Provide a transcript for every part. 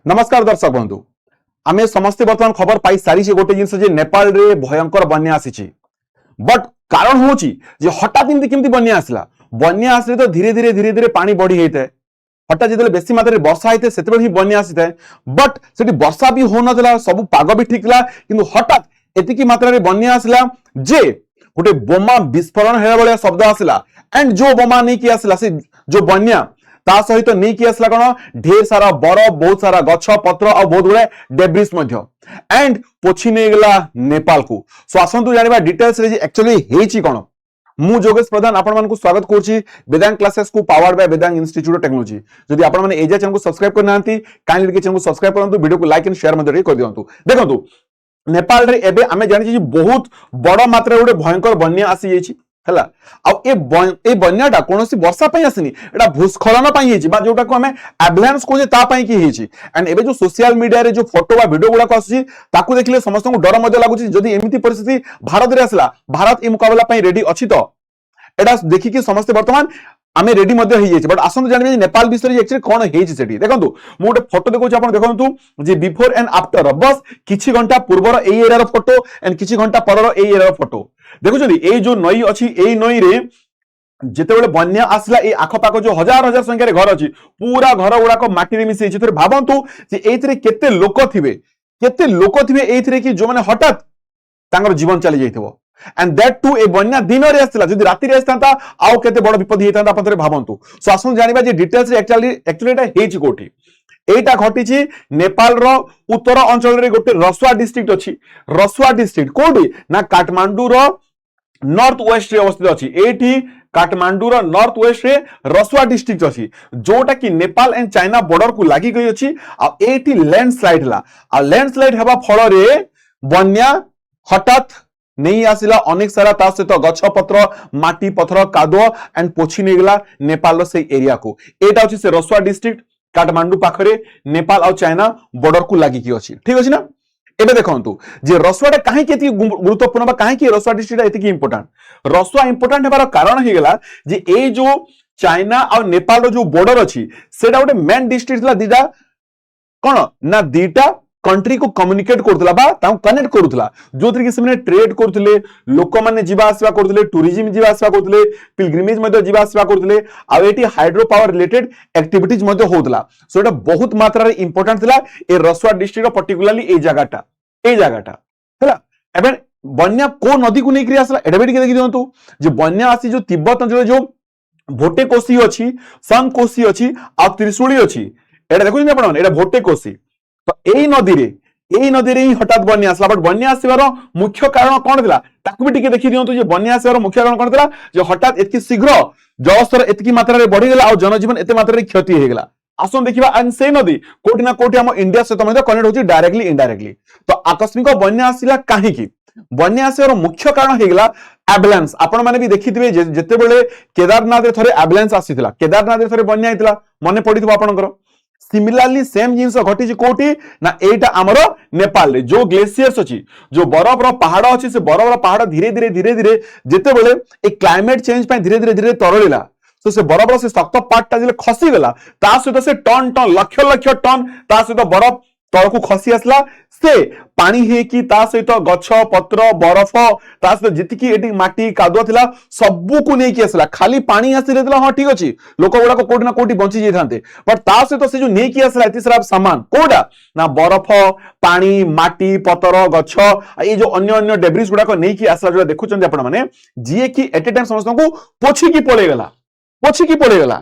नमस्कार दर्शक बंधु आमे समस्ते बर्तमान खबर पाई सारी गोटे जिनस नेपाल रे भयंकर बन्या आसी बट कारण हूँ हठात केमती बन्या आसला बन्या आसले तो धीरे धीरे धीरे धीरे पानी बढ़ी होता है हठात जो बेसी मात्रा वर्षा होता है से बन्या आसी था बट से वर्षा भी हो ना सब पाग भी ठीक था कि हठात एतिकी मात्रा बन्या आसला जे गोटे बोमा विस्फोरण है भाया शब्द आसला एंड जो बोमा नहीं कि आसला से जो बन्या ता सहित नहीं कि आसला कौन ढेर सारा बरफ बहुत सारा गछ पत्र और बहुत गुड़े डेब्रिस एंड पोछि नहीं गला नेपाल को सो आसंतु जानिबा डिटेल्स रे एक्चुअली हेची कोन मु जोगेश प्रधान आपण मानकु स्वागत करछि वेदांत क्लासेस को powered by Vedanta institute of technology जदि आपण माने एजा चैनल को सब्सक्राइब करना नांती काइंडली चैनल को सब्सक्राइब करंतु वीडियो को लाइक एंड शेयर मध्ये कर दियंतु देखंतु नेपाल रे एबे आमे जानि छी बहुत बड़ मात्रा रे भयंकर बन्या आसी जाइछि हला आ ए बन्याटा कोनोसी वर्षा पई आसिनी एटा भूस्खलन पई हेछि बा जोटा को हमें एवलांस को जे ता पई की हेछि एंड एबे जो सोशल मीडिया रे जो फोटो बा वीडियो गुडा को आसी ताकू देखले समस्त को डर मध्ये लागुछि जदि एमिति परिस्थिति भारत रे आसला भारत ए मुकाबला पई रेडी अछि तो एटा देखि कि समस्त वर्तमान आमे रेडी मध्ये होई जाइछि बट आसंत जानिबे नेपाल विषय एक्चुअली कोन हेछि सेठी देखंतु मु गोटे फोटो देखौछि आपण देखंतु जे बिफोर एंड आफ्टर बस किछि घंटा पूर्वर एई एरिया रो फोटो एंड किछि घंटा परर एई एरिया रो फोटो देखुछनी ए जो नई अछि ए नई रे जेतेबेले बन्या आसला ए आखपाख जो हजार हजार संख्या रे घर अछि पूरा घर गुडा को माटी रे मिसै छै थरे भाबंतु जे एथिरे केते लोक थिबे एथिरे कि जो माने हठात तांगर जीवन चली जाइथिबो एंड दैट टू ए बन्या दिन रे आसला जदि राति रे आस्तांता आउ केते बड़ विपद हेतांता आपण थरे भाबंतु सो आसन जानिबा जे डिटेल्स रे एक्चुअली एटा हेछि कोठी एटा घटी नेपाल रो उत्तर अंचल रे गोटे रसुआ डिस्ट्रिक्ट अछि रसुआ डिस्ट्रिक्ट कोडी ना काठमांडू रो नॉर्थ वेस्ट रे अवस्थित अछि एठी काठमांडू रो नॉर्थ वेस्ट रे रसुआ डिस्ट्रिक्ट अछि जोटा कि नेपाल एंड चाइना बॉर्डर को लागि गई अछि आ एठी लैंडस्लाइड ला आ लैंडस्लाइड हेबा फल रे बन्या हठात नहीं आसिला अनेक सारा ता सहित गछ पत्र माटी पत्थर कादो एंड पोछि नहीं गला नेपाल रो से एरिया को एटा अछि से रसुआ डिस्ट्रिक्ट काठमांडू पाखरे नेपाल और चाइना बॉर्डर को लागि कि अछि ठीक अछि ना एबे देखंतु जे रसुआटा काहे केति गुरुत्वपूर्ण बा काहे कि रसुआ डिस्ट्रिक्ट एति इंपोर्टेंट रसुआ इंपोर्टेंट हेबार कारण हे गेला जे ए जो चाइना और नेपाल रो जो बॉर्डर अछि सेटा गोटे मेन डिस्ट्रिक्ट ला दीटा कोन ना दीटा कंट्री को कम्युनिकेट करथला बा ताऊ कनेक्ट करथला जोथि कि सेमने ट्रेड करथले लोक माने जीवा आसवा करथले टूरिज्म जीवा आसवा करथले पिलग्रिमेज मध्ये जीवा आसवा करथले आ एटी हाइड्रो पावर रिलेटेड एक्टिविटीज मध्ये होतला सो एटा बहुत मात्रा रे इंपोर्टेंट थिला ए रसुआ डिस्ट्रिक्ट पर्टिकुलरली ए जगहटा हला एबे बन्या को नदी को नेकरी आसला एटा बेटी के देखि दियंतु जे बन्या आसी जो तिब्बत अंचल जो भोटे कोसी अछि सन कोसी अछि आ त्रिशूली अछि एटा देखु नि आपण एटा भोटे कोसी तो एई नदी रे हठात बन्या आसला बट बन्या आसीबार मुख्य कारण कोन दिला ताकू भी टिके देखि दियंतु जे बन्या आसीबार मुख्य कारण कोन दिला जे हठात एतकी शीघ्र जलस्तर एतकी मात्रा रे बढ़ी गेला आ जनजीवन एते मात्रा रे क्षति हे गेला आसन देखिबा एंड से नदी कोठी ना कोठी हम इंडिया से मध्ये कनेक्ट होची डायरेक्टली इनडायरेक्टली तो आकस्मिक बन्या आसीला काहे की बन्या आसीबार मुख्य कारण हे गेला एवलांस आपण माने भी देखिथिबे जेते बेले केदारनाथ रे थरे एवलांस आसीथिला केदारनाथ रे थरे बन्या आइतिला मने पडिथिबो आपणकर सिमिलरली सेम जिंस घटी कोठी ना एटा हमरो नेपाल रे जो ग्लेशियर्स अछि जो बरफ रो पहाड़ अछि से बरफ रो पहाड़ धीरे धीरे जेते बेले ए क्लाइमेट चेंज पे धीरे धीरे तरलिला तो से बरफ रो से शक्त पार्ट ता जे खसी गेला ता सहित से टन टन लक्ष लक्ष टन ता सहित बरफ तळ को खसी आसला से पानी हे कि ता सहित गछ पत्र बरफ ता सहित जितकी एटी माटी कादुआ थिला सबु को नै कि आसला खाली पानी आसी रेतला हां ठीक अछि लोक गुडा को कोठी ना कोठी बंची जे थांते पर ता सहित से जो नै कि आसला एति सारा सामान कोडा ना बरफ पानी माटी पतर गछ ए जो अन्य अन्य डेब्रिस गुडा को नै कि आसला जो देखुचंदी आपण माने जे कि एट ए टाइम समस्त को पोछि कि पळे गेला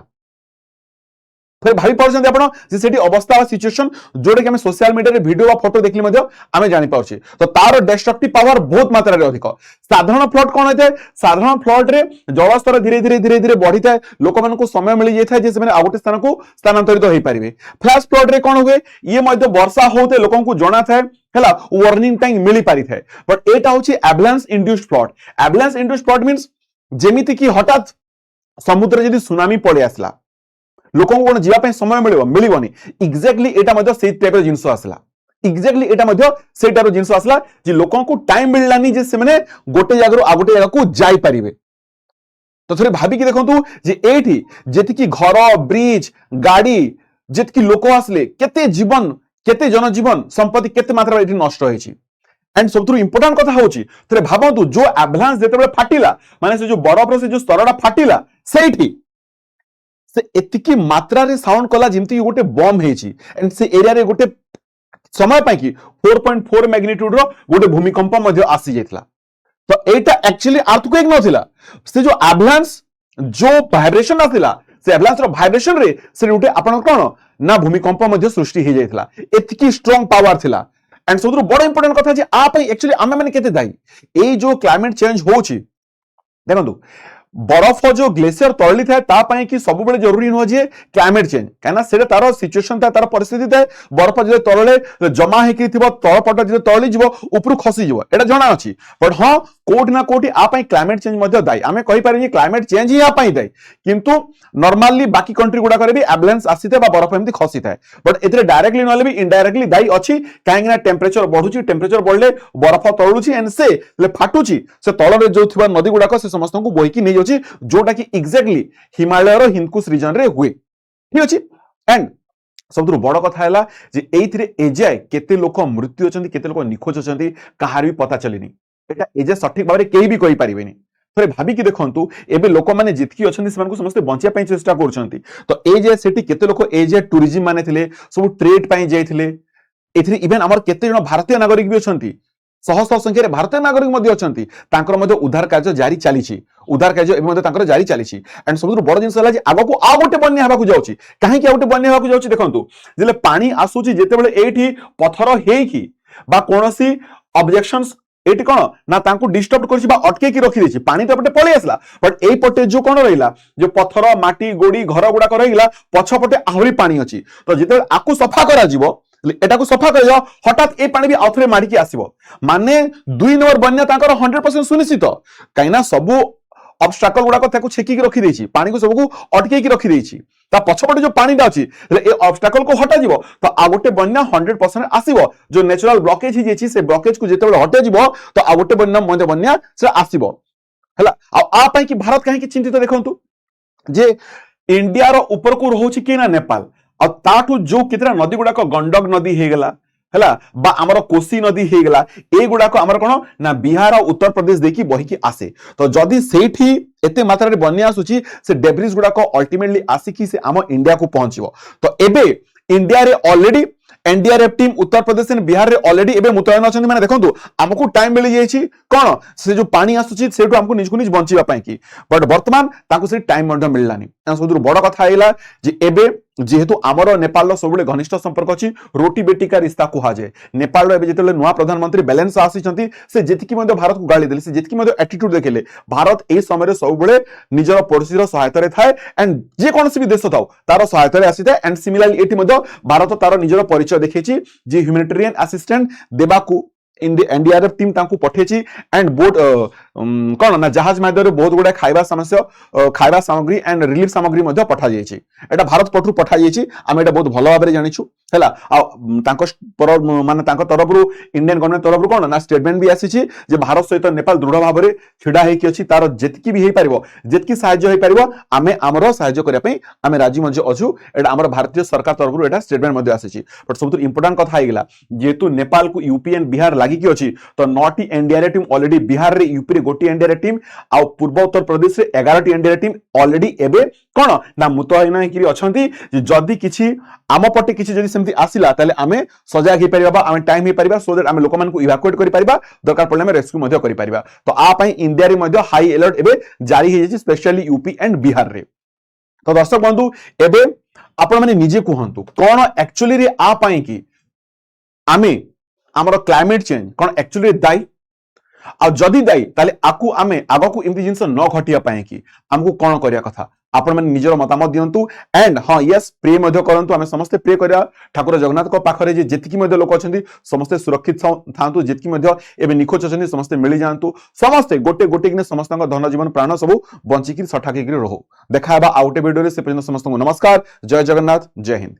फिर भाई पाउछन आपण जे सेठी अवस्था वा सिचुएशन जोडे कि हम सोशल मीडिया रे वीडियो वा फोटो देखली मध्ये आमे जानि पाउछि तो तार डिस्ट्रक्टिव पावर बहुत मात्रा रे अधिक साधारण फ्लड कोन होते साधारण फ्लड रे जलस्तर धीरे धीरे बढ़ी थाए लोक मान को समय मिली जाय थाए जे से माने आगोटे स्थान को स्थानांतरित होई परिबे फ्लैश फ्लड रे कोन होवे ये मध्ये वर्षा होते लोकन को जणा थाए हला वार्निंग टाइम मिली पारि थाए बट एटा होछि एवलांस इंड्यूस्ड फ्लड मींस जेमिति कि हठात समुद्र जदी सुनामी पळे आसला लोक को जीवा पे समय मिलबनी एक्जाक्टली एटा मध्ये से टाइप रो जिंस आसला एक्जाक्टली एटा मध्ये से टाइप रो जिंस आसला जे लोक को टाइम मिललानी जे से माने गोटे जगह आगोटे जगह को जाई परिबे तो थोड़े भाबी कि देखंतु जे एठी जेति कि घर ब्रिज गाड़ी जेति कि लोक आसले केते जीवन केते जनजीवन संपत्ति केते मात्रा एठी नष्ट होईछि एंड सबथु इंपोर्टेंट कथा होछि तरे भाबंतु जो एवलांस जेतेबेले फाटिला माने से जो बरफ रो से जो स्तरडा फाटिला सेठी से एतिकी मात्रा रे साउंड कला जेमति गोटे बम हेछि एंड से एरिया रे गोटे समय पाई कि 4.4 मैग्नीट्यूड रो गोटे भूमिकंप मध्ये आसी जाइतला तो एटा एक्चुअली अर्थक्वेक नथिला से जो एवलांस जो वाइब्रेशन आथिला से एवलांस रो वाइब्रेशन रे से गोटे आपण कोन ना भूमिकंप मध्ये सृष्टि हे जाइतला एतिकी स्ट्रांग पावर थिला एंड सबथु बड़ इंपोर्टेंट कथा जे आ पई एक्चुअली आमे माने केते दाई ए जो क्लाइमेट चेंज होछि देखंतु बरफ जो ग्लेशियर तळली थाए ता पई कि सब बेले जरूरी न जे क्लाइमेट चेंज काना सेटा तारो सिचुएशन था तारो परिस्थिति थाए बरफ जे तळले जमा हे कि थिबो तळपट जे तळली जिवो ऊपर खसी जिवो एटा जणा अछि बट हां कोड ना कोटी आ पई क्लाइमेट चेंज मध्ये दाई आमे कहि पारि जे क्लाइमेट चेंज ही आ पई दाई किंतु नॉर्मली बाकी कंट्री गुडा करे भी एवलांस आसीते बा बरफ एमती खसी थाए बट एतरे डायरेक्टली नले भी इनडायरेक्टली दाई अछि काहे ना टेंपरेचर बढ़ुची टेंपरेचर बढ़ले बरफ तळुची एंड से फाटुची से तळरे जो थिबा नदी गुडा से समस्त को बोही कि नै जोटा कि एक्जाक्टली हिमालय रो हिंदकुश रीजन रे हुए ठीक अछि एंड सबथु बड़ कथा हैला जे एइथरे एजाय केते लोक मृत्यु अछंती केते लोक निखोज अछंती कहार भी पता चलिनी एटा एजे सठिक भाबरे केही भी कहि परिबेनी थरे भाबी कि देखंतु एबे लोक माने जितकी अछंती सेमान को समस्त बंचिया पई चेष्टा करछंती तो एजे सेठी केते लोक एजे टूरिज्म माने थिले सब ट्रेड पई जायथिले एथरे इवन हमर केते जण भारतीय नागरिक भी अछंती शह शह संख्या भारतीय नागरिक मध्ये अछंती तांकर मध्ये उद्धार कार्य जारी चालीछि उद्धार कार्य एबे मध्ये तांकर जारी चालीछि एंड सबुर बड़ जिंस हला जे आगो आ गोटे बन्या हबाकू जाउछि काहे कि आ गोटे बन्या हबाकू जाउछि देखंतु जेले पानी आसुछि जेतेबेले एठी पत्थर हेकी बा कोनोसी ऑब्जेक्शंस एटी कोन ना तांकू डिस्टर्ब करछि बा अटके की रखि देछि पानी तो पटे पळे आसला बट एई पटे जो कोन रहिला जो पत्थर माटी गोडी घर गुडा करहिला पछ पटे आहुरी पानी अछि तो जेते आकू सफा करा जिवो एटा को सफा कर हठात ए पानी भी आउथरे मारी की आसीबो माने 2 नंबर बन्या तांकर 100% सुनिश्चित काइना सब ऑब्स्ट्रकल गुडा को ताकू छेकी की रखि देछि पानी को सबको अटके की रखि देछि ता पछपटे जो पानी दा अछि ए ऑब्स्ट्रकल को हटा जिवो तो आ गोटे बन्या 100% आसीबो जो नेचुरल ब्लॉकेज ही जेछि से ब्लॉकेज को जेतेबेले हटे जिवो तो आ गोटे बन्या से आसीबो हला आ पई कि भारत काहे कि चिंतित देखंतु जे इंडिया रो ऊपर को रहउछि कि ना नेपाल और ताठू जो कितना नदी गुडा को गंडक नदी हे गला हला बा हमर कोसी नदी हे गला ए गुडा को हमर कोन ना बिहार और उत्तर प्रदेश देखि बही की आसे तो जदी सेठी एते मात्रा रे बन्या आसुची से डेब्रिज गुडा को अल्टीमेटली आसी की से हम इंडिया को पहुंचबो तो एबे इंडिया रे already NDRF team Uttar Pradesh and Bihar रे ऑलरेडी एबे मुतयन अछन माने देखंतु हमकु टाइम मिली जायछि कोन से जो पानी आसुची सेटु हमकु निज को निज बंचिबा पई की बट वर्तमान ताकु से टाइम मड मिललानी सबुर बड़ कथा आइला जे एबे जेहेतु आमर नेपाल सबुले घनिष्ठ संपर्क अछि रोटी बेटी का रिश्ता कुहा जाय नेपाल एबे जेतेले नुवा प्रधानमंत्री बैलेंस आसीचंती से जेतिकी मध्ये भारत को गाली देले से जेतिकी मध्ये एटीट्यूड देखेले भारत ए समय रे सबुले निजर पड़ोसी रो सहायता रे थाए एंड जे कोनसी भी देश थाउ तारो सहायता रे आसीता एंड सिमिलरली एटी मध्ये भारत तारो निजर परिचय देखैछि जे ह्यूमैनिटेरियन असिस्टेंट देबाकू एनडीआरएफ टीम तांकू पठेछि एंड बोट कोन ना जहाज माध्यम बहुत गुडा खाइबा समस्या खाइबा सामग्री एंड रिलीफ सामग्री मध्ये पठा जायछि एटा भारत पठु पठा जायछि हम एटा बहुत भलो भाबरे जानिछु हैला आ तांको पर माने तांको तरफरु इंडियन गवर्नमेंट तरफरु कोन ना स्टेटमेंट भी आसीछि जे भारत सहित नेपाल दृढ़ भाबरे छिडा हेकि अछि तार जेतकी भी हे परिबो जेतकी सहाय्य हे परिबो आमे हमरो सहाय्य करिया पई आमे राजी मजे अछु एटा हमर भारतीय सरकार तरफरु एटा स्टेटमेंट मध्ये आसीछि बट सबतो इंपोर्टेंट कथा आइगला जेतु नेपाल को यूपी एंड बिहार लागी की अछि तो 9 T NDRF team already Bihar रे यूपी रे गोटी एनडीआरएफ टीम आ पूर्व उत्तर प्रदेश रे 11 टी एनडीआरएफ टीम ऑलरेडी एबे कोन ना मुतयन हेकि अछंती जे जदी किछि आम पटे किछि जदी सेमति आसिला ताले आमे सजाग हे परिबा आमे टाइम हे परिबा सो दैट आमे लोक मान को इवैक्यूएट करि परिबा दरकार पड़ले आमे रेस्क्यू मध्ये करि परिबा तो आ पई इंडिया रे मध्ये हाई अलर्ट एबे जारी हे जे स्पेशली यूपी एंड बिहार रे तो दर्शक बंधु एबे आपण माने निजे कहंतु कोन एक्चुअली रे आ पई कि आमे हमर क्लाइमेट चेंज कोन एक्चुअली दाई आ जदी दाई ताले आकू आमे आगकू इमति जिंस न घटिया पाए कि हमकू कोन करिया कथा आपण माने निजर मतामत दियंतु एंड हां यस प्रे मध्ये करंतु आमे समस्त प्रे करिया ठाकुर जगन्नाथ को पाखरे जे जेतिकी मध्ये लोक अछंती समस्त सुरक्षित थांतु जेतिकी मध्ये एबे निखोज अछंती समस्त मिली जानतु समस्त गोटे गोटे किने समस्तक धन जीवन प्राण सब बंची कि सठाकी कि रहो देखाबा आउटे वीडियो रे से पर्यंत समस्त को नमस्कार जय जगन्नाथ जय हिंद।